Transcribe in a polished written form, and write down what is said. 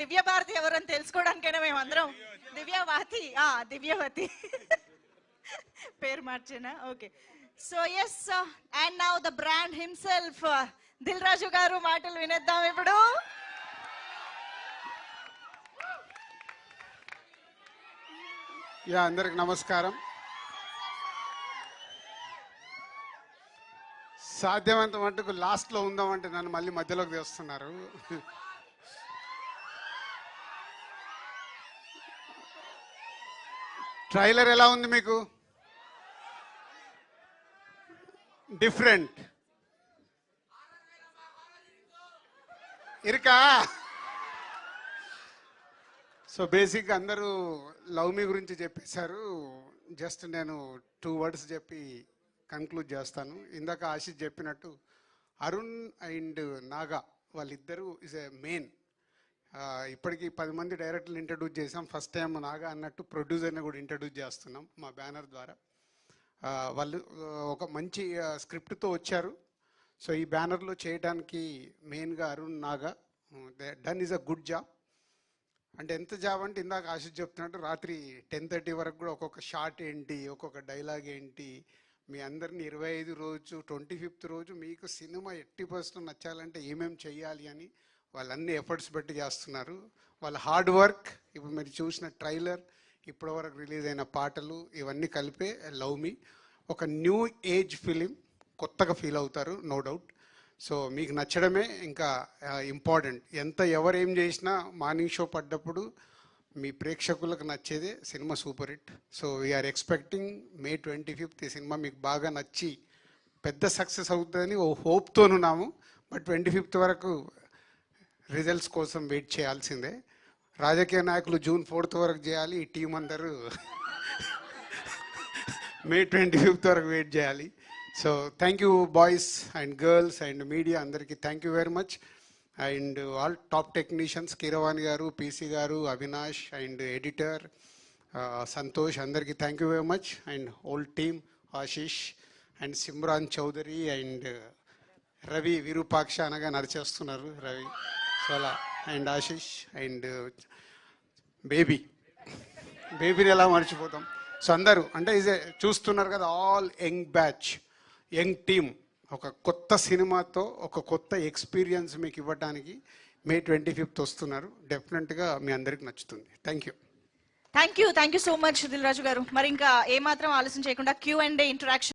దివ్య భారతి ఎవరని తెలుసుకోవడానికైనా మేమందరం దివ్యవతి పేరు మార్చేనా? Okay. So yes, and now the brand himself Dil Raju garu మాటలు వినేద్దాం ఇప్పుడు. అందరికి నమస్కారం. సాధ్యమంత మటుకు లాస్ట్లో ఉందామంటే నన్ను మళ్ళీ మధ్యలోకి తెస్తున్నారు. ట్రైలర్ ఎలా ఉంది మీకు? డిఫరెంట్ ఇరుకా. సో బేసిక్గా అందరూ లవ్ మీ గురించి చెప్పేశారు. జస్ట్ నేను 2 words చెప్పి కన్క్లూడ్ చేస్తాను. ఇందాక ఆశిష్ చెప్పినట్టు అరుణ్ అండ్ నాగా వాళ్ళిద్దరూ ఇస్ ఏ మెయిన్. ఇప్పటికీ 10 మంది డైరెక్టర్లు ఇంట్రడ్యూస్ చేసాం. ఫస్ట్ టైం నాగా అన్నట్టు ప్రొడ్యూసర్ని కూడా ఇంట్రడ్యూస్ చేస్తున్నాం మా బ్యానర్ ద్వారా. వాళ్ళు ఒక మంచి స్క్రిప్ట్తో వచ్చారు. సో ఈ బ్యానర్లో చేయడానికి మెయిన్గా Arun Naga done is a good job. అంటే ఎంత జాబ్ అంటే ఇందాక ఆశిష్ చెప్తున్నట్టు రాత్రి 10:30 వరకు కూడా ఒక్కొక్క షాట్ ఏంటి, ఒక్కొక్క డైలాగ్ ఏంటి, మీ అందరిని 25 రోజు 25th రోజు మీకు సినిమా 80% నచ్చాలంటే ఏమేమి చెయ్యాలి అని వాళ్ళన్ని ఎఫర్ట్స్ పెట్టి చేస్తున్నారు. వాళ్ళ హార్డ్ వర్క్, ఇప్పుడు మీరు చూసిన ట్రైలర్, ఇప్పటివరకు రిలీజ్ అయిన పాటలు, ఇవన్నీ కలిపే లవ్ మీ ఒక న్యూ ఏజ్ ఫిలిం. కొత్తగా ఫీల్ అవుతారు, నో డౌట్. సో మీకు నచ్చడమే ఇంకా ఇంపార్టెంట్. ఎవరు ఏం చేసినా మార్నింగ్ షో పడ్డప్పుడు మీ ప్రేక్షకులకు నచ్చేదే cinema super hit. So we're expecting May 25th ఈ సినిమా మీకు బాగా నచ్చి పెద్ద సక్సెస్ అవుతుందని ఓ హోప్తోనున్నాము. బట్ 25th వరకు రిజల్ట్స్ కోసం వెయిట్ చేయాల్సిందే. రాజకీయ నాయకులు June 4th వరకు చేయాలి. ఈ టీం అందరూ May 25th వరకు వెయిట్ చేయాలి. So thank you boys and girls and media అందరికీ thank you very much. And all top technicians Keeravani garu, PC garu, Avinash and editor Santosh, అందరికీ thank you very much. And whole team Ashish and Simran Chaudhary and Ravi Virupaksha అనగా నడిచేస్తున్నారు Ravi. So అలా and Ashish and బేబీని ఎలా మర్చిపోతాం. So అందరూ అంటే చూస్తున్నారు కదా, all young batch, young team ఒక కొత్త సినిమాతో ఒక కొత్త ఎక్స్పీరియన్స్ మీకు ఇవ్వడానికి May 25th వస్తున్నారు. డెఫినెట్గా మీ అందరికి నచ్చుతుంది. Thank you so much Dil Raju garu. మరి ఇంకా ఏమాత్రం ఆలస్యం చేయకుండా Q&A ఇంటరాక్షన్